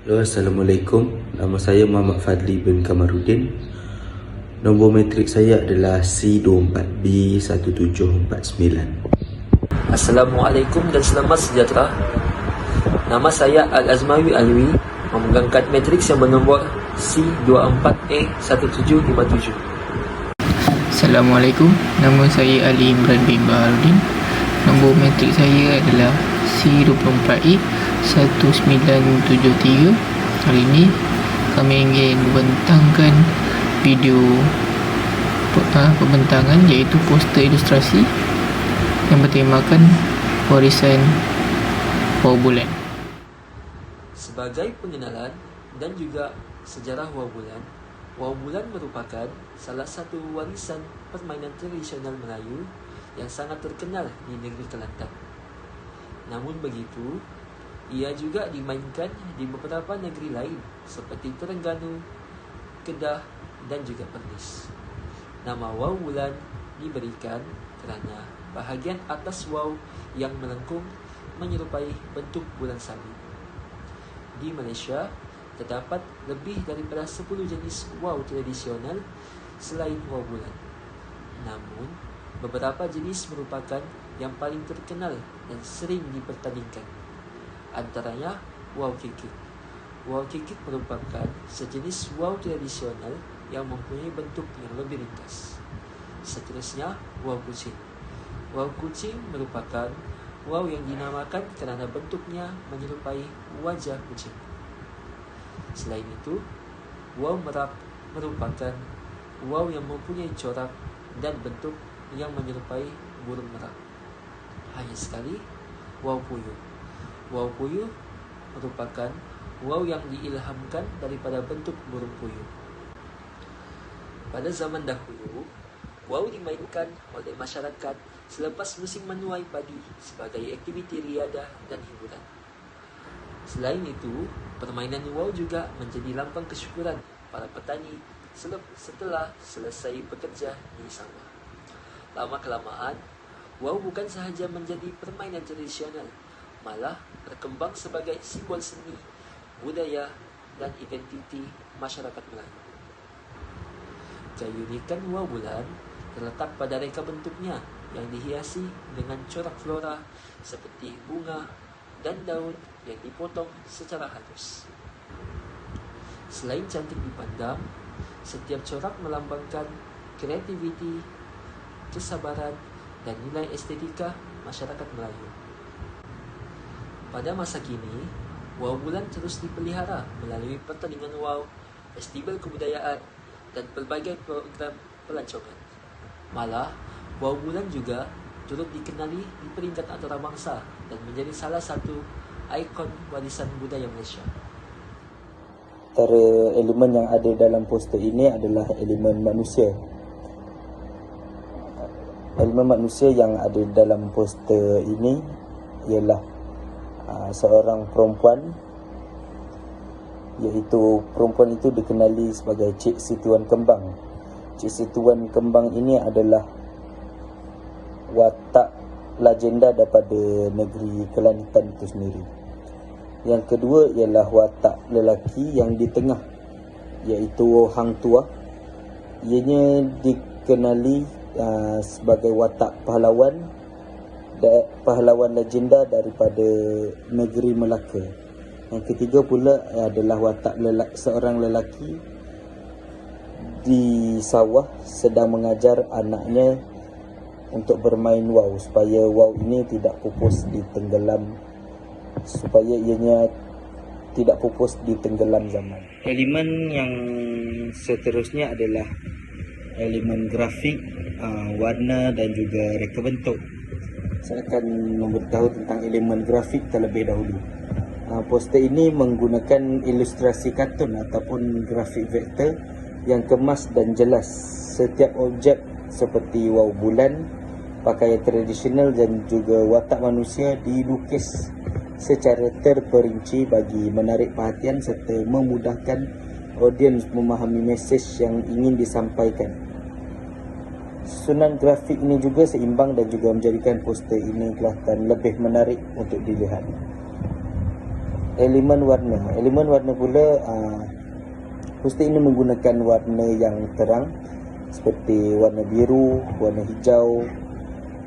Halo, Assalamualaikum. Nama saya Muhammad Fadli bin Kamarudin. Nombor matrik saya adalah C24B1749. Assalamualaikum dan selamat sejahtera. Nama saya Al-Azmawi Alwi, memegang kad matriks yang bernombor C24A1757. Assalamualaikum, nama saya Ali Imran bin Baharudin. Nombor matrik saya adalah C24E1973. Hari ini kami ingin membentangkan video pembentangan iaitu poster ilustrasi yang bertemakan warisan Wau Bulan. Sebagai pengenalan dan juga sejarah Wau Bulan merupakan salah satu warisan permainan tradisional Melayu yang sangat terkenal di negeri Kelantan. Namun begitu, ia juga dimainkan di beberapa negeri lain seperti Terengganu, Kedah dan juga Perlis. Nama Wau Bulan diberikan kerana bahagian atas wau yang melengkung menyerupai bentuk bulan sabit. Di Malaysia, terdapat lebih daripada 10 jenis wau tradisional selain Wau Bulan. Namun, beberapa jenis merupakan yang paling terkenal dan sering dipertandingkan. Antaranya wau kikik. Wau kikik merupakan sejenis wau tradisional yang mempunyai bentuk yang lebih ringkas. Seterusnya, wau kucing. Wau kucing merupakan wau yang dinamakan kerana bentuknya menyerupai wajah kucing. Selain itu, wau merak merupakan wau yang mempunyai corak dan bentuk yang menyerupai burung merak. Hanya sekali, wau puyuh. Wau puyuh merupakan wau yang diilhamkan daripada bentuk burung puyuh. Pada zaman dahulu, wau dimainkan oleh masyarakat selepas musim menuai padi sebagai aktiviti riadah dan hiburan. Selain itu, permainan wau juga menjadi lambang kesyukuran para petani setelah selesai bekerja di sawah. Lama-kelamaan, wau bukan sahaja menjadi permainan tradisional, malah berkembang sebagai simbol seni, budaya dan identiti masyarakat Melayu. Keunikan Wau Bulan terletak pada reka bentuknya yang dihiasi dengan corak flora seperti bunga dan daun yang dipotong secara halus. Selain cantik dipandang, setiap corak melambangkan kreativiti, kesabaran dan nilai estetika masyarakat Melayu. Pada masa kini, Wau Bulan terus dipelihara melalui pertandingan wau, festival kebudayaan dan pelbagai program pelancongan. Malah, Wau Bulan juga turut dikenali di peringkat antarabangsa dan menjadi salah satu ikon warisan budaya Malaysia. Antara elemen yang ada dalam poster ini adalah elemen manusia. Elemen manusia yang ada dalam poster ini ialah seorang perempuan, iaitu perempuan itu dikenali sebagai Cik Situan Kembang. Cik Situan Kembang ini adalah watak legenda daripada negeri Kelantan itu sendiri. Yang kedua ialah watak lelaki yang di tengah, iaitu Hang Tuah. Ianya dikenali sebagai watak pahlawan legenda daripada negeri Melaka. Yang ketiga pula adalah watak seorang lelaki di sawah sedang mengajar anaknya untuk bermain wau supaya wau ini tidak pupus ditenggelam, supaya ianya tidak pupus di tenggelam zaman. Elemen yang seterusnya adalah elemen grafik, warna dan juga reka bentuk. Saya akan memberitahu tentang elemen grafik terlebih dahulu. Poster ini menggunakan ilustrasi kartun ataupun grafik vektor yang kemas dan jelas. Setiap objek seperti wau bulan, pakaian tradisional dan juga watak manusia dilukis secara terperinci bagi menarik perhatian serta memudahkan audiens memahami mesej yang ingin disampaikan. Susunan grafik ini juga seimbang dan juga menjadikan poster ini kelihatan lebih menarik untuk dilihat. Elemen warna pula poster ini menggunakan warna yang terang seperti warna biru, warna hijau,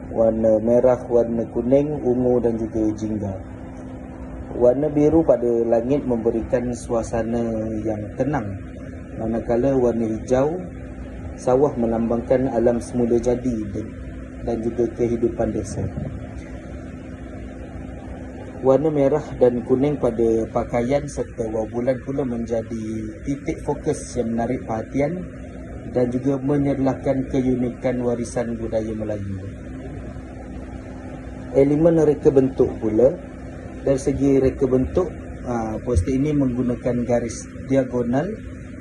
warna merah, warna kuning, ungu dan juga jingga. Warna biru pada langit memberikan suasana yang tenang, manakala warna hijau sawah melambangkan alam semula jadi dan juga kehidupan desa. Warna merah dan kuning pada pakaian serta wau bulan pula menjadi titik fokus yang menarik perhatian dan juga menyerlahkan keunikan warisan budaya Melayu. Elemen reka bentuk pula, dari segi reka bentuk, poster ini menggunakan garis diagonal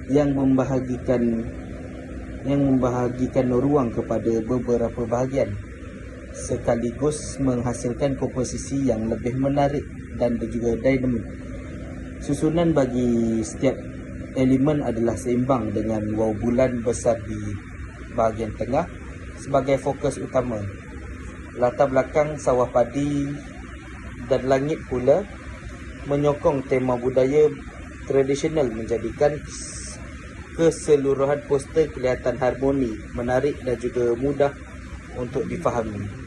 yang membahagikan ruang kepada beberapa bahagian, sekaligus menghasilkan komposisi yang lebih menarik dan juga dinamik. Susunan bagi setiap elemen adalah seimbang dengan wau bulan besar di bahagian tengah sebagai fokus utama. Latar belakang sawah padi dan langit pula menyokong tema budaya tradisional, menjadikan keseluruhan poster kelihatan harmoni, menarik dan juga mudah untuk difahami.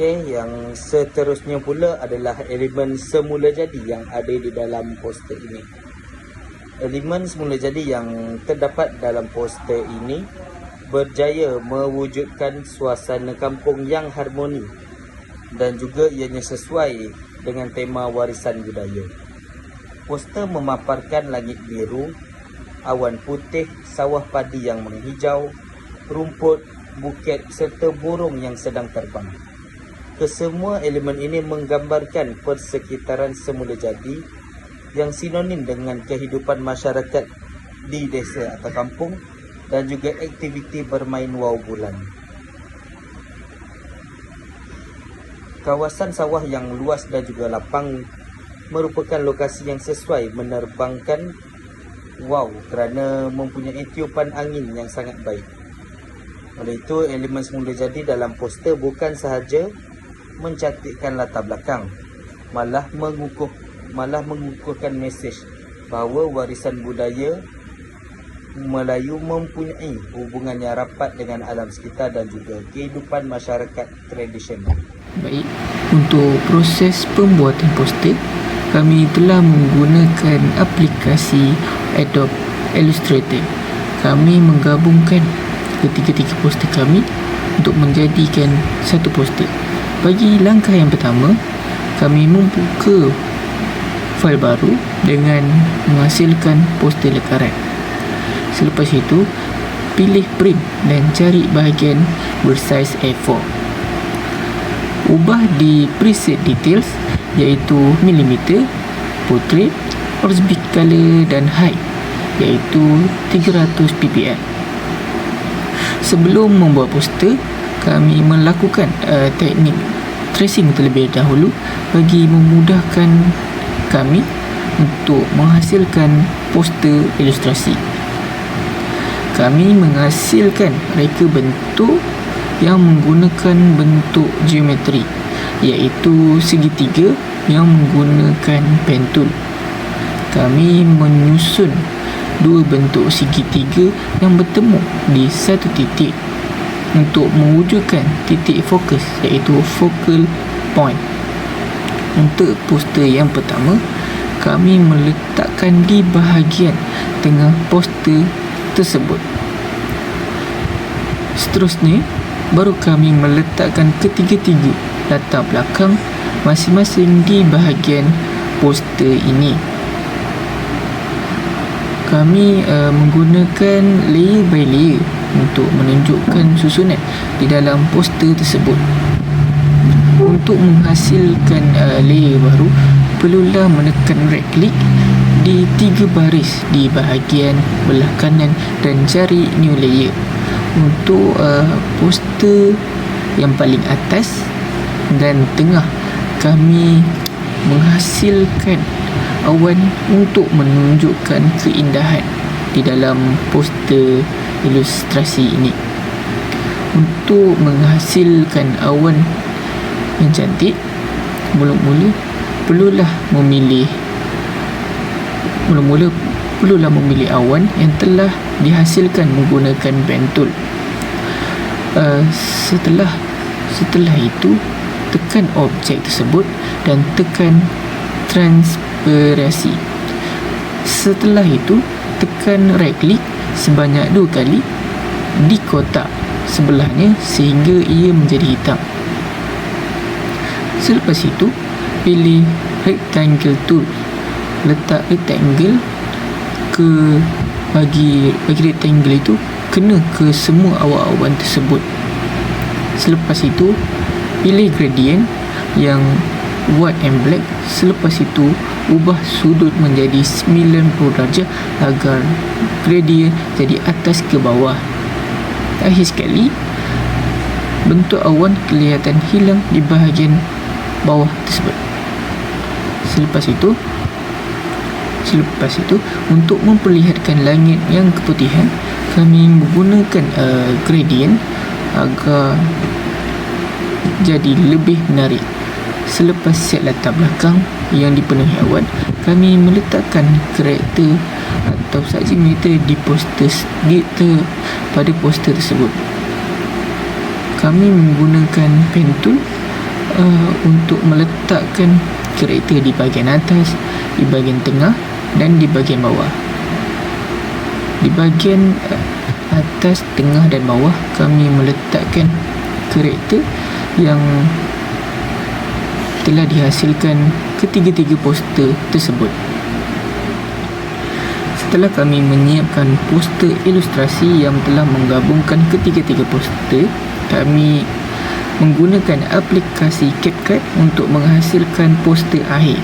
Yang seterusnya pula adalah elemen semula jadi yang ada di dalam poster ini. Elemen semula jadi yang terdapat dalam poster ini berjaya mewujudkan suasana kampung yang harmoni dan juga ianya sesuai dengan tema warisan budaya. Poster memaparkan langit biru, awan putih, sawah padi yang menghijau, rumput, bukit serta burung yang sedang terbang. Kesemua elemen ini menggambarkan persekitaran semula jadi yang sinonim dengan kehidupan masyarakat di desa atau kampung dan juga aktiviti bermain wau bulan. Kawasan sawah yang luas dan juga lapang merupakan lokasi yang sesuai menerbangkan wau kerana mempunyai tiupan angin yang sangat baik. Oleh itu, elemen semula jadi dalam poster bukan sahaja mencantikkan latar belakang, malah mengukuhkan mesej bahawa warisan budaya Melayu mempunyai hubungan yang rapat dengan alam sekitar dan juga kehidupan masyarakat tradisional. Baik, untuk proses pembuatan poster, kami telah menggunakan aplikasi Adobe Illustrator. Kami menggabungkan ketiga-tiga poster kami untuk menjadikan satu poster. Bagi langkah yang pertama, kami membuka fail baru dengan menghasilkan poster lekaran. Selepas itu, pilih print dan cari bahagian bersaiz A4. Ubah di preset details iaitu milimeter, portrait, Orsbic color dan height iaitu 300 ppi. Sebelum membuat poster, kami melakukan teknik tracing terlebih dahulu bagi memudahkan kami untuk menghasilkan poster ilustrasi. Kami menghasilkan reka bentuk yang menggunakan bentuk geometri iaitu segitiga yang menggunakan pen tool. Kami menyusun dua bentuk segitiga yang bertemu di satu titik untuk mewujudkan titik fokus iaitu focal point. Untuk poster yang pertama, kami meletakkan di bahagian tengah poster tersebut. Seterusnya, baru kami meletakkan ketiga-tiga latar belakang masing-masing di bahagian poster ini. Kami menggunakan layer by layer untuk menunjukkan susunan di dalam poster tersebut. Untuk menghasilkan layer baru, perlulah menekan right click di 3 baris di bahagian belah kanan dan cari new layer. Untuk poster yang paling atas dan tengah, kami menghasilkan awan untuk menunjukkan keindahan di dalam poster ilustrasi ini. Untuk menghasilkan awan yang cantik, mula-mula perlulah memilih mula-mula perlulah memilih awan yang telah dihasilkan menggunakan pen tool. Setelah itu, tekan objek tersebut dan tekan transparansi. Setelah itu, tekan right click sebanyak 2 kali di kotak sebelahnya sehingga ia menjadi hitam. Selepas itu, pilih rectangle tool. Letak rectangle bagi rectangle itu kena ke semua awan-awan tersebut. Selepas itu, pilih gradient yang white and black. Selepas itu, ubah sudut menjadi 90 darjah agar gradient jadi atas ke bawah. Akhir sekali, bentuk awan kelihatan hilang di bahagian bawah tersebut. Selepas itu, untuk memperlihatkan langit yang keputihan, kami menggunakan gradient agar jadi lebih menarik. Selepas set latar belakang yang dipenuhi awan, kami meletakkan karakter atau saksi meter pada poster tersebut. Kami menggunakan pen tool untuk meletakkan karakter di bahagian atas, di bahagian tengah dan di bahagian bawah. Di bahagian atas, tengah dan bawah, kami meletakkan karakter yang telah dihasilkan ketiga-tiga poster tersebut. Setelah kami menyiapkan poster ilustrasi yang telah menggabungkan ketiga-tiga poster, kami menggunakan aplikasi CapCut untuk menghasilkan poster akhir.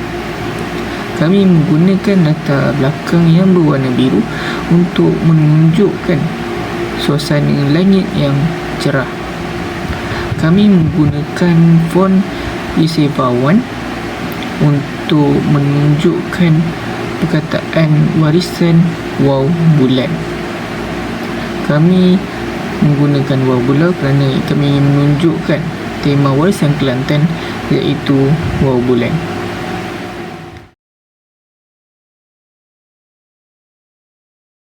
Kami menggunakan latar belakang yang berwarna biru untuk menunjukkan suasana langit yang cerah. Kami menggunakan font Iseva 1 untuk menunjukkan perkataan warisan wow bulan. Kami menggunakan wow bulan kerana kami ingin menunjukkan tema warisan Kelantan, iaitu wow bulan.